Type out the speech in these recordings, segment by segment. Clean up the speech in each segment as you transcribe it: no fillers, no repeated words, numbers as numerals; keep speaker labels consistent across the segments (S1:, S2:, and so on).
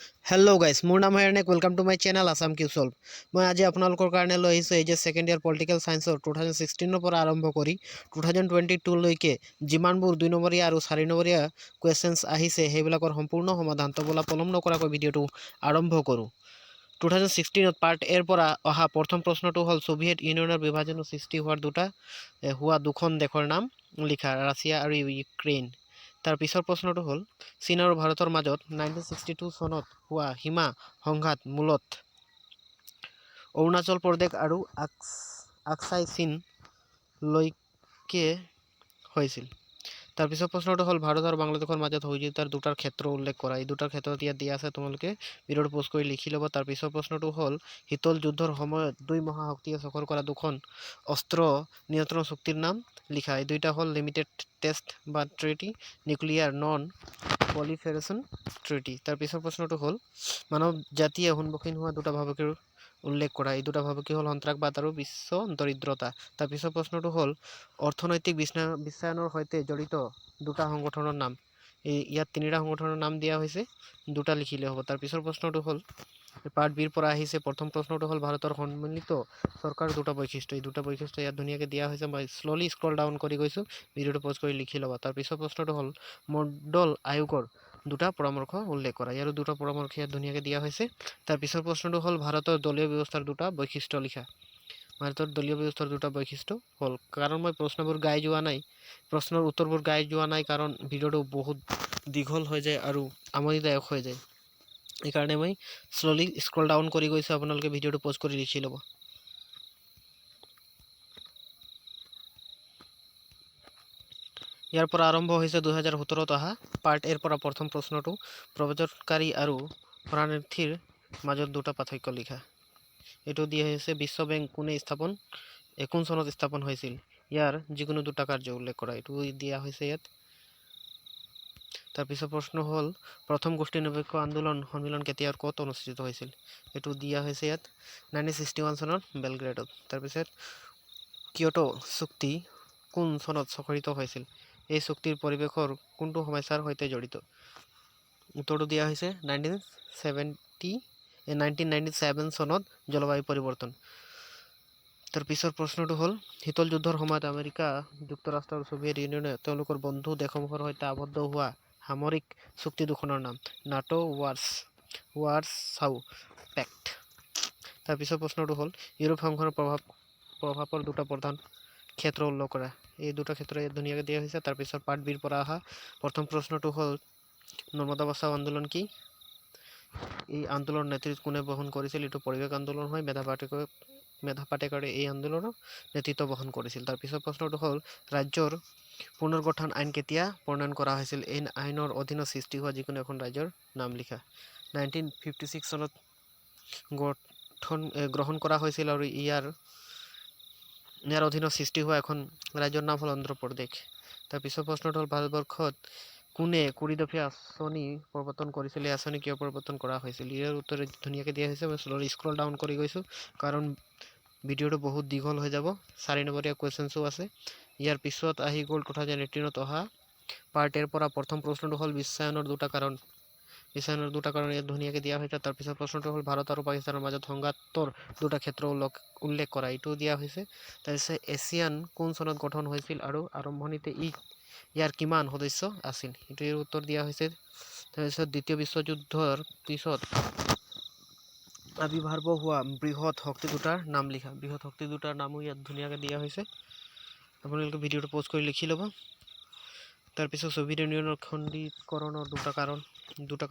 S1: Hello guys, मोर नाम Harnek. Welcome to my channel Assam किउ सल्व। मैं आज आपनलोকৰ কাৰণে লৈ আহিছোঁ এই যে সেকেন্ড ইয়াৰ পলিটিক্যাল সায়েন্সৰ 2016 পৰা আৰম্ভ কৰি 2022 লৈকে যিমানবোৰ 2 নম্বৰীয়া আৰু 4 নম্বৰীয়া কুৱেশ্যনছ আহিছে সেইবিলাকৰ সম্পূৰ্ণ সমাধান। তো বলা পলম নকৰাকৈ ভিডিঅ'টো আৰম্ভ কৰোঁ। 2016 পাৰ্ট এৰ পৰা অহা প্ৰথম প্ৰশ্নটো হ'ল সোভিয়েট ইউনিয়নৰ বিভাজনৰ সৃষ্টি হোৱা দুখন দেশৰ নাম লিখা, ৰাছিয়া আৰু ইউক্ৰেইন। তাৰ পিছৰ প্ৰশ্নটো হ'ল চীন আৰু ভাৰতৰ মাজত 1962 চনত হোৱা সীমা সংঘাত মূলত অৰুণাচল প্ৰদেশ আৰু আকসাই চীন লৈকে হৈছিল। তাৰ পিছৰ প্ৰশ্নটো হ'ল ভাৰত আৰু বাংলাদেশৰ মাজত সহযোগিতাৰ দুটাৰ ক্ষেত্ৰ উল্লেখ কৰা। এই দুটাৰ ক্ষেত্ৰত ইয়াত দিয়া আছে, তোমালোকে ভিডিঅ'টো পোষ্ট কৰি লিখি ল'ব। তাৰ পিছৰ প্ৰশ্নটো হ'ল শীতল যুদ্ধৰ সময়ত দুই মহাশক্তিয়ে স্বাক্ষৰ কৰা দুখন অস্ত্ৰ নিয়ন্ত্ৰণ চুক্তিৰ নাম লিখা। এই দুইটা হ'ল লিমিটেড টেষ্ট বা ট্ৰিটি, নিউক্লিয়াৰ নন পলিফেৰেশ্যন ট্ৰিটি। তাৰ পিছৰ প্ৰশ্নটো হ'ল মানৱ জাতিয়ে সন্মুখীন হোৱা দুটা ভাবুকিৰ উল্লেখ কৰা। এই দুটা ভাবুকি হ'ল সন্ত্ৰাসবাদ আৰু বিশ্ব দৰিদ্ৰতা। তাৰ পিছৰ প্ৰশ্নটো হ'ল অৰ্থনৈতিক বিশ্বায়নৰ সৈতে জড়িত দুটা সংগঠনৰ নাম। ইয়াত তিনিটা সংগঠনৰ নাম দিয়া হৈছে, দুটা লিখিলে হ'ব। তাৰ পিছৰ প্ৰশ্নটো হ'ল পাৰ্ট বিৰ পৰা আহিছে। প্ৰথম প্ৰশ্নটো হ'ল ভাৰতৰ সন্মিলিত চৰকাৰৰ দুটা বৈশিষ্ট্য। এই দুটা বৈশিষ্ট্য ইয়াত ধুনীয়াকৈ দিয়া হৈছে। মই শ্ল'লি স্ক্ৰল ডাউন কৰি গৈছোঁ, ভিডিঅ'টো পজ কৰি লিখি ল'বা। তাৰ পিছৰ প্ৰশ্নটো হ'ল মণ্ডল আয়োগৰ দুটা পৰামৰ্শ উল্লেখ কৰা। ইয়াৰো দুটা পৰামৰ্শ ইয়াত ধুনীয়াকৈ দিয়া হৈছে। তাৰ পিছৰ প্ৰশ্নটো হ'ল ভাৰতৰ দলীয় ব্যৱস্থাৰ দুটা বৈশিষ্ট্য লিখা। ভাৰতৰ দলীয় ব্যৱস্থাৰ দুটা বৈশিষ্ট্য হ'ল, কাৰণ মই প্ৰশ্নবোৰ গাই যোৱা নাই, প্ৰশ্নৰ উত্তৰবোৰ গাই যোৱা নাই, কাৰণ ভিডিঅ'টো বহুত দীঘল হৈ যায় আৰু আমনিদায়ক হৈ যায়। এইকাৰণে মই শ্ল'লি স্ক্ৰল ডাউন কৰি গৈছোঁ, আপোনালোকে ভিডিঅ'টো পজ কৰি লিখি ল'ব। ইয়াৰ পৰা আৰম্ভ হৈছে 2017 অহা পাৰ্ট এৰ পৰা প্ৰথম প্ৰশ্নটো প্ৰব্ৰজনকাৰী আৰু শৰণাৰ্থীৰ মাজত দুটা পাৰ্থক্য লিখা। এইটো দিয়া হৈছে বিশ্ব বেংক কোন চনত স্থাপন হৈছিল, ইয়াৰ যিকোনো দুটা কাৰ্য উল্লেখ কৰা। এইটো দিয়া হৈছে ইয়াত। তাৰপিছত প্ৰশ্ন হ'ল প্ৰথম গোষ্ঠী নিৰপেক্ষ আন্দোলন সন্মিলন কেতিয়া আৰু ক'ত অনুষ্ঠিত হৈছিল। এইটো দিয়া হৈছে ইয়াত 1961 চনত বেলগ্ৰেডত। তাৰপিছত কিয়োটো চুক্তি কোন চনত স্বাক্ষৰিত হৈছিল, এই চুক্তিৰ পৰিৱেশৰ কোনটো সমস্যাৰ সৈতে জড়িত। উত্তৰটো দিয়া হৈছে 1997 চনত জলবায়ু পৰিৱৰ্তন। তাৰ পিছৰ প্ৰশ্নটো হ'ল শীতল যুদ্ধৰ সময়ত আমেৰিকা যুক্তৰাষ্ট্ৰ আৰু ছোভিয়েট ইউনিয়নে তেওঁলোকৰ বন্ধু দেশসমূহৰ সৈতে আবদ্ধ হোৱা সামৰিক চুক্তি দুখনৰ নাম। নাটো, ৱাৰছাও পেক্ট। তাৰ পিছৰ প্ৰশ্নটো হ'ল ইউৰোপ সংঘৰ প্ৰভাৱৰ দুটা প্ৰধান ক্ষেত্ৰ উল্লেখ কৰা। এই দুটা ক্ষেত্ৰ ইয়াত ধুনীয়াকৈ দিয়া হৈছে। তাৰপিছত পাৰ্ট বিৰ পৰা অহা প্ৰথম প্ৰশ্নটো হ'ল নৰ্মদা বচাও আন্দোলন কি। এই আন্দোলনৰ নেতৃত্ব কোনে বহন কৰিছিল, এইটো পৰিৱেশ আন্দোলন হয়। মেধা পাটেকাৰে এই আন্দোলনৰ নেতৃত্ব বহন কৰিছিল। তাৰ পিছৰ প্ৰশ্নটো হ'ল ৰাজ্যৰ পুনৰ্গঠন আইন কেতিয়া প্ৰণয়ন কৰা হৈছিল, এই আইনৰ অধীনত সৃষ্টি হোৱা যিকোনো এখন ৰাজ্যৰ নাম লিখা। 1956 চনত গ্ৰহণ কৰা হৈছিল আৰু ইয়াৰ অধীনত সৃষ্টি হোৱা এখন ৰাজ্যৰ নাম হ'ল অন্ধ্ৰপ্ৰদেশ। তাৰ পিছৰ প্ৰশ্নটো হ'ল ভাৰতবৰ্ষত কোনে 20 দফীয়া আঁচনি প্ৰৱৰ্তন কৰিছিল, এই আঁচনি কিয় প্ৰৱৰ্তন কৰা হৈছিল। ইয়াৰ উত্তৰ ধুনীয়াকৈ দিয়া হৈছে। মই শ্ল'লি স্ক্ৰল ডাউন কৰি গৈছোঁ, কাৰণ ভিডিঅ'টো বহুত দীঘল হৈ যাব। 4 নম্বৰীয়া কুৱেশ্যনছো আছে। ইয়াৰ পিছত আহি গ'ল 2018 অহা পাৰ্ট এৰ পৰা প্ৰথম প্ৰশ্নটো হ'ল বিশ্বায়নৰ দুটা কাৰণ ইয়াত ধুনীয়াকৈ দিয়া হৈছে। তাৰপিছত প্ৰশ্নটো হ'ল ভাৰত আৰু পাকিস্তানৰ মাজত সংঘাতৰ দুটা ক্ষেত্ৰ উল্লেখ কৰা। এইটো দিয়া হৈছে। তাৰপিছত এছিয়ান কোন চনত গঠন হৈছিল আৰু আৰম্ভণিতে ইয়াৰ কিমান সদস্য আছিল, এইটোৰ উত্তৰ দিয়া হৈছে। তাৰপিছত দ্বিতীয় বিশ্বযুদ্ধৰ পিছত আবিৰ্ভাৱ হোৱা বৃহৎ শক্তি দুটাৰ নাম লিখা। বৃহৎ শক্তি দুটাৰ নামো ইয়াত ধুনীয়াকৈ দিয়া হৈছে, আপোনালোকে ভিডিঅ'টো পজ কৰি লিখি ল'ব। তাৰপিছত ছোভিয়েট ইউনিয়নৰ খণ্ডীকৰণৰ দুটা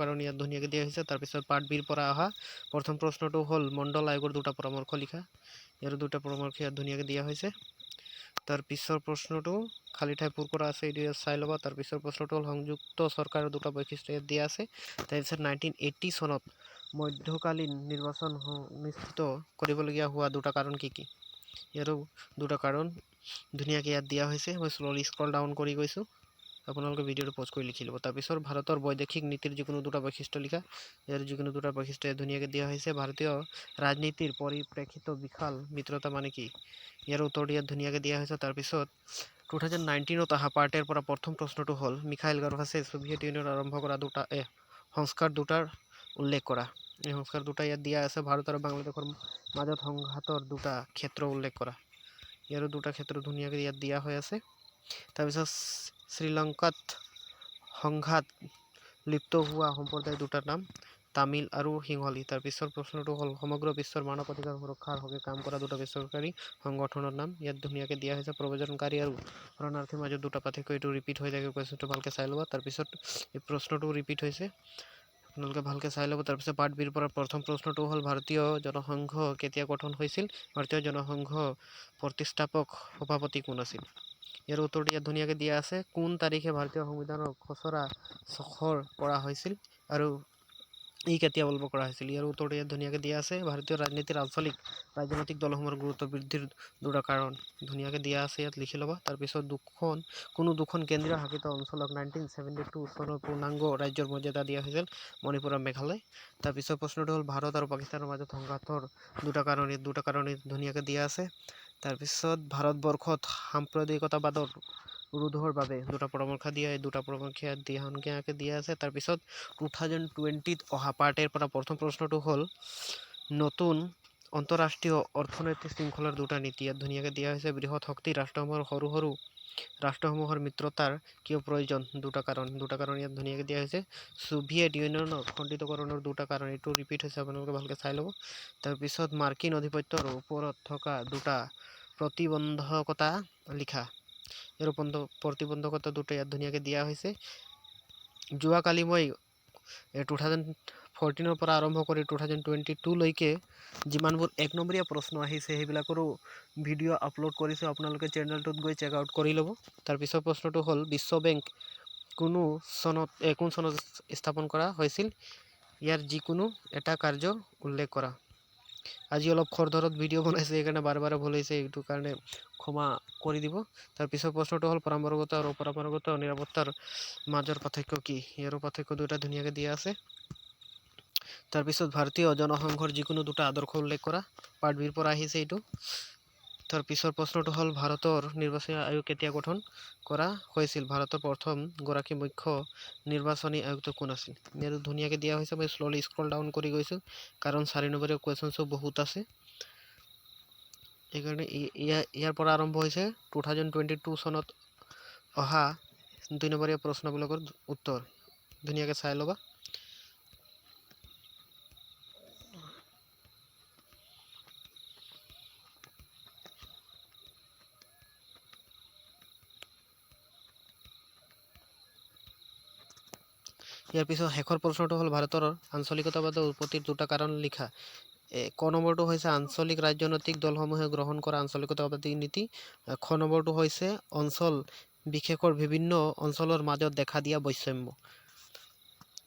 S1: কাৰণ ইয়াত ধুনীয়াকৈ দিয়া হৈছে। তাৰপিছত পাৰ্ট বিৰ পৰা অহা প্ৰথম প্ৰশ্নটো হ'ল মণ্ডল আয়োগৰ দুটা পৰামৰ্শ লিখা। ইয়াৰ দুটা পৰামৰ্শ ইয়াত ধুনীয়াকৈ দিয়া হৈছে। তাৰ পিছৰ প্ৰশ্নটো খালী ঠাই পূৰ কৰা আছে, এইটো ইয়াত চাই ল'ব। তাৰ পিছৰ প্ৰশ্নটো হ'ল সংযুক্ত চৰকাৰৰ দুটা বৈশিষ্ট্য ইয়াত দিয়া আছে। তাৰপিছত 1980 চনত মধ্যকালীন নিৰ্বাচন অনুষ্ঠিত কৰিবলগীয়া হোৱা দুটা কাৰণ কি কি, ইয়াৰো দুটা কাৰণ ধুনীয়াকৈ ইয়াত দিয়া হৈছে। মই শ্ল'লি স্ক্ৰল ডাউন কৰি গৈছোঁ, আপোনালোকে ভিডিঅ'টো পজ কৰি লিখি ল'ব। তাৰপিছত ভাৰতৰ বৈদেশিক নীতিৰ যিকোনো দুটা বৈশিষ্ট্য লিখা। ইয়াৰ যিকোনো দুটা বৈশিষ্ট্য ইয়াত ধুনীয়াকৈ দিয়া হৈছে। ভাৰতীয় ৰাজনীতিৰ পৰিপ্ৰেক্ষিত বিশাল মিত্ৰতা মানে কি, ইয়াৰ উত্তৰটো ইয়াত ধুনীয়াকৈ দিয়া হৈছে। তাৰপিছত 2019 অহা পাৰ্ট এৰ পৰা প্ৰথম প্ৰশ্নটো হ'ল মিখাইল গাৰ্বাছে ছোভিয়েট ইউনিয়ন আৰম্ভ কৰা সংস্কাৰ দুটাৰ উল্লেখ কৰা। এই সংস্কাৰ দুটা ইয়াত দিয়া আছে। ভাৰত আৰু বাংলাদেশৰ মাজত সংঘাতৰ দুটা ক্ষেত্ৰ উল্লেখ কৰা। ইয়াৰো দুটা ক্ষেত্ৰ ধুনীয়াকৈ ইয়াত দিয়া হৈ আছে। তাৰপিছত শ্ৰীলংকাত সংঘাত লিপ্ত হোৱা সম্প্ৰদায় দুটাৰ নাম তামিল আৰু সিংহলী। তাৰ পিছৰ প্ৰশ্নটো হ'ল সমগ্ৰ বিশ্বৰ মানৱ অধিকাৰ সুৰক্ষাৰ হকে কাম কৰা দুটা বেচৰকাৰী সংগঠনৰ নাম ইয়াত ধুনীয়াকৈ দিয়া হৈছে। প্ৰব্ৰজনকাৰী আৰু শৰণাৰ্থীৰ মাজত দুটা পাৰ্থক্য, এইটো ৰিপিট হৈ থাকে, কুৱেশ্যনটো ভালকৈ চাই ল'ব। তাৰপিছত এই প্ৰশ্নটো ৰিপিট হৈছে, আপোনালোকে ভালকৈ চাই ল'ব। তাৰপিছত পাৰ্ট বিৰ পৰা প্ৰথম প্ৰশ্নটো হ'ল ভাৰতীয় জনসংঘ কেতিয়া গঠন হৈছিল? ভাৰতীয় জনসংঘ প্ৰতিষ্ঠাপক সভাপতি কোন আছিল? ইয়াৰ উত্তৰটো ইয়াত ধুনীয়াকৈ দিয়া আছে। কোন তাৰিখে ভাৰতীয় সংবিধানৰ খচৰা স্বাক্ষৰ কৰা হৈছিল আৰু ই কেতিয়া বলবৎ কৰা হৈছিল? ইয়াৰ উত্তৰটো ইয়াত ধুনীয়াকৈ দিয়া আছে। ভাৰতীয় ৰাজনীতিৰ আঞ্চলিক ৰাজনৈতিক দলসমূহৰ গুৰুত্ব বৃদ্ধিৰ দুটা কাৰণ ধুনীয়াকৈ দিয়া আছে, ইয়াত লিখি ল'ব। তাৰপিছত কোনো দুখন কেন্দ্ৰীয় শাসিত অঞ্চলক 1972 চনৰ পূৰ্ণাংগ ৰাজ্যৰ মৰ্যাদা দিয়া হৈছিল, মণিপুৰ আৰু মেঘালয়। তাৰপিছত প্ৰশ্নটো হ'ল ভাৰত আৰু পাকিস্তানৰ মাজত সংঘাতৰ দুটা কাৰণ ধুনীয়াকৈ দিয়া আছে। তাৰপিছত ভাৰতবৰ্ষত সাম্প্ৰদায়িকতাবাদৰ ৰোধৰ বাবে দুটা পৰামৰ্শ দিয়া, এই দুটা পৰামৰ্শ ধুনীয়াকৈ দিয়া আছে। তাৰপিছত 2020 অহা পাৰ্ট এৰ পৰা প্ৰথম প্ৰশ্নটো হ'ল নতুন আন্তঃৰাষ্ট্ৰীয় অৰ্থনৈতিক শৃংখলাৰ দুটা নীতি ইয়াত ধুনীয়াকৈ দিয়া হৈছে। বৃহৎ শক্তি ৰাষ্ট্ৰসমূহৰ সৰু ৰাষ্ট্ৰসমূহৰ মিত্ৰতাৰ কিয় প্ৰয়োজন? দুটা কাৰণ ইয়াত ধুনীয়াকৈ দিয়া হৈছে। ছোভিয়েট ইউনিয়নৰ খণ্ডিতকৰণৰ দুটা কাৰণ, এইটো ৰিপিট হৈছে, আপোনালোকে ভালকৈ চাই ল'ব। তাৰপিছত মাৰ্কিন আধিপত্যৰ ওপৰত থকা দুটা প্ৰতিবন্ধকতা লিখা, ইয়াৰ প্ৰতিবন্ধকতা দুটা ইয়াত ধুনীয়াকৈ দিয়া হৈছে। যোৱাকালি মই 2014 পৰা আৰম্ভ কৰি 2022 লৈকে যিমানবোৰ 1 নম্বৰীয়া প্ৰশ্ন আহিছে সেইবিলাকৰো ভিডিঅ' আপলোড কৰিছোঁ, আপোনালোকে চেনেলটোত গৈ চেক আউট কৰি ল'ব। তাৰপিছৰ প্ৰশ্নটো হ'ল বিশ্ব বেংক কোন চনত স্থাপন কৰা হৈছিল? ইয়াৰ যিকোনো এটা কাৰ্য উল্লেখ কৰা। আজি অলপ খৰধৰত ভিডিঅ' বনাইছে, সেইকাৰণে বাৰে বাৰে ভুল হৈছে, এইটো কাৰণে ক্ষমা কৰি দিব। তাৰপিছৰ প্ৰশ্নটো হ'ল পৰম্পৰাগত আৰু অপৰম্পৰাগত নিৰাপত্তাৰ মাজৰ পাৰ্থক্য কি? ইয়াৰো পাৰ্থক্য দুটা ধুনীয়াকৈ দিয়া আছে। তাৰপিছত ভাৰতীয় জনসংঘৰ যিকোনো দুটা আদৰ্শ উল্লেখ কৰা, পাৰ্ট বিৰ পৰা আহিছে এইটো। তাৰপিছৰ প্ৰশ্নটো হ'ল ভাৰতৰ নিৰ্বাচনী আয়োগ কেতিয়া গঠন কৰা হৈছিল? ভাৰতৰ প্ৰথম গৰাকী মুখ্য নিৰ্বাচনী আয়ুক্ত কোন আছিল? ইয়াৰো ধুনীয়াকৈ দিয়া হৈছে। মই শ্ল'লি স্ক্ৰল ডাউন কৰি গৈছোঁ কাৰণ 4 নম্বৰীয়া কুৱেশ্যনছো বহুত আছে, সেইকাৰণে ইয়াৰ পৰা আৰম্ভ হৈছে 2022 চনত অহা 2 নম্বৰীয়া প্ৰশ্নবিলাকৰ উত্তৰ ধুনীয়াকৈ চাই ল'বা। ইয়াৰ পিছত শেষৰ প্ৰশ্নটো হ'ল ভাৰতৰ আঞ্চলিকতাবাদৰ উৎপত্তিৰ দুটা কাৰণ লিখা। ক নম্বৰটো হৈছে আঞ্চলিক ৰাজনৈতিক দলসমূহে গ্ৰহণ কৰা আঞ্চলিকতাবাদী নীতি। খ নম্বৰটো হৈছে অঞ্চল বিশেষৰ বিভিন্ন অঞ্চলৰ মাজত দেখা দিয়া বৈষম্য।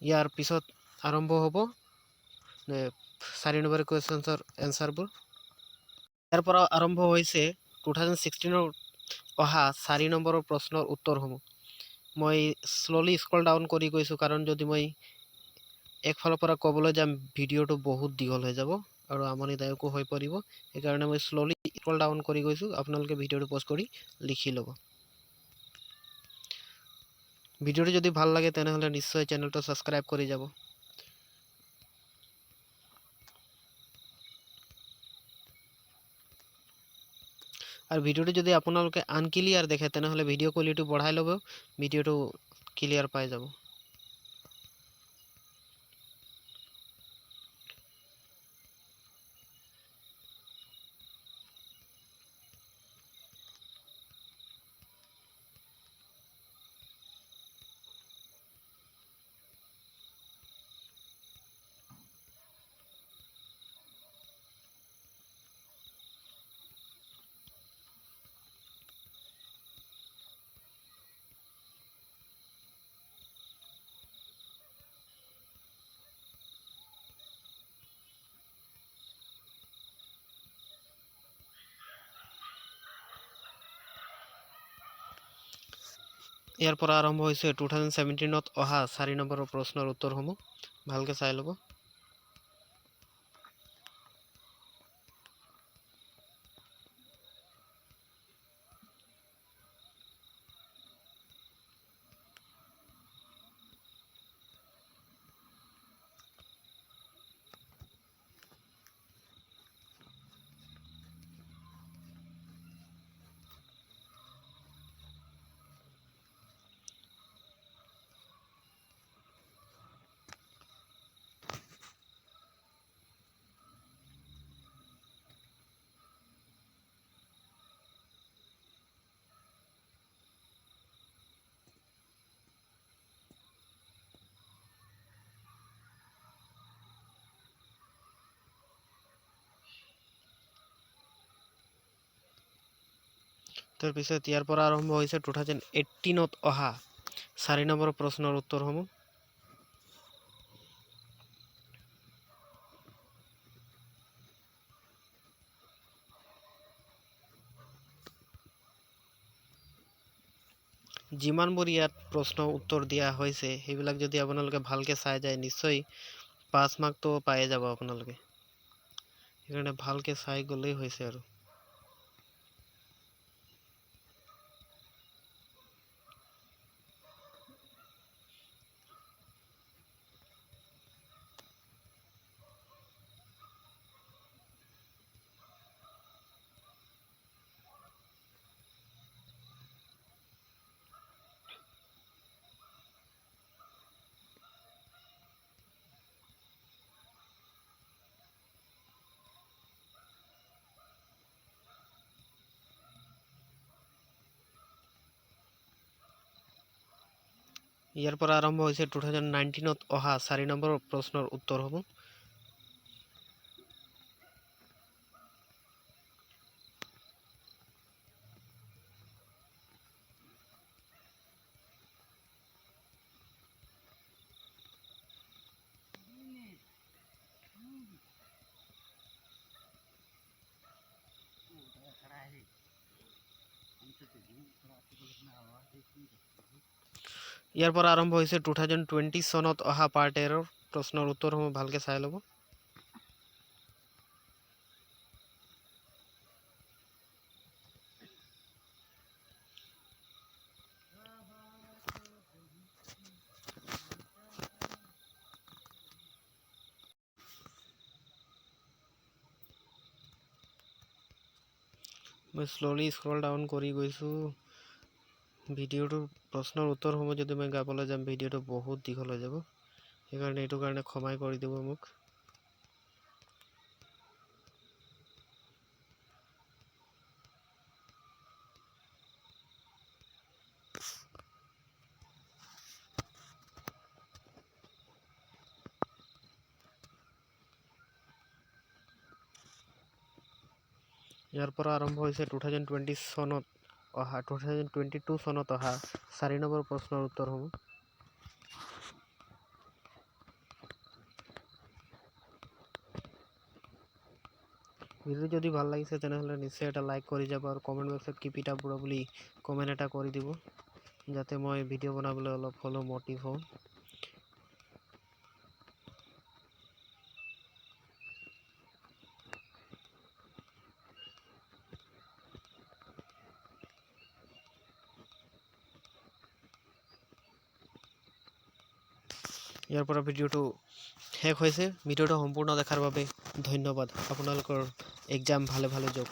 S1: ইয়াৰ পিছত আৰম্ভ হ'ব 4 নম্বৰ কুৱেশ্যনৰ এনচাৰবোৰ। ইয়াৰ পৰা আৰম্ভ হৈছে 2016 অহা 4 নম্বৰৰ প্ৰশ্নৰ উত্তৰসমূহ। মই শ্ল'লি স্ক্ৰল ডাউন কৰি গৈছোঁ কাৰণ যদি মই একফালৰ পৰা ক'বলৈ যাম ভিডিঅ'টো বহুত দীঘল হৈ যাব আৰু আমনিদায়কো হৈ পৰিব, সেইকাৰণে মই শ্ল'লি স্ক্ৰল ডাউন কৰি গৈছোঁ। আপোনালোকে ভিডিঅ'টো পজ কৰি লিখি ল'ব। ভিডিঅ'টো যদি ভাল লাগে তেনেহ'লে নিশ্চয় চেনেলটো ছাবস্ক্ৰাইব কৰি যাব। আৰু ভিডিঅ'টো যদি আপোনালোকে আনক্লিয়াৰ দেখে তেনেহ'লে ভিডিঅ' কোৱালিটি বঢ়াই ল'ব, ভিডিঅ'টো ক্লিয়াৰ পাই যাব। ইয়াৰ পৰা আৰম্ভ হৈছে 2017 অহা 4 নম্বৰৰ প্ৰশ্নৰ উত্তৰসমূহ, ভালকৈ চাই ল'ব। তাৰপিছত ইয়াৰ পৰা আৰম্ভ হৈছে 2018ত অহা 4 নম্বৰ প্ৰশ্নৰ উত্তৰসমূহ। যিমানবোৰ ইয়াত প্ৰশ্ন উত্তৰ দিয়া হৈছে সেইবিলাক যদি আপোনালোকে ভালকে চাই যায় নিশ্চয় 5 মাৰ্কটো পায়ে যাব আপোনালোকে। সেইকাৰণে ভালকে চাই গ'লেই হৈছে আৰু। ইয়াৰ পৰা আৰম্ভ হৈছে 2019ত অহা 4 নম্বৰ প্ৰশ্নৰ উত্তৰসমূহ। ইয়াৰ পৰা আৰম্ভ হৈছে 2020 চনত অহা পাৰ্ট 13ৰ প্ৰশ্নৰ উত্তৰসমূহ ভালকে চাই ল'ব। মই স্ল'লি স্ক্ৰল ডাউন কৰি গৈছোঁ। ভিডিঅ'টোৰ প্ৰশ্নৰ উত্তৰসমূহ যদি মই গাবলৈ যাম ভিডিঅ'টো বহুত দীঘল হৈ যাব। সেইকাৰণে এইটো কাৰণে ক্ষমাই কৰি দিব মোক। ইয়াৰ পৰা আৰম্ভ হৈছে 2022 চনত অহা 4 নম্বৰ প্ৰশ্নৰ উত্তৰসমূহ। ভিডিঅ' যদি ভাল লাগিছে তেনেহ'লে নিশ্চয় এটা লাইক কৰি যাব আৰু কমেণ্ট বক্সত কিপ ইট আপ ব্ৰ বুলি কমেণ্ট এটা কৰি দিব, যাতে মই ভিডিঅ' বনাবলৈ অলপ হ'লেও মটিভ হওঁ। ইয়াৰ পৰা ভিডিঅ'টো শেষ হৈছে। ভিডিঅ'টো সম্পূৰ্ণ দেখাৰ বাবে ধন্যবাদ। আপোনালোকৰ এক্সাম ভালে যাওক।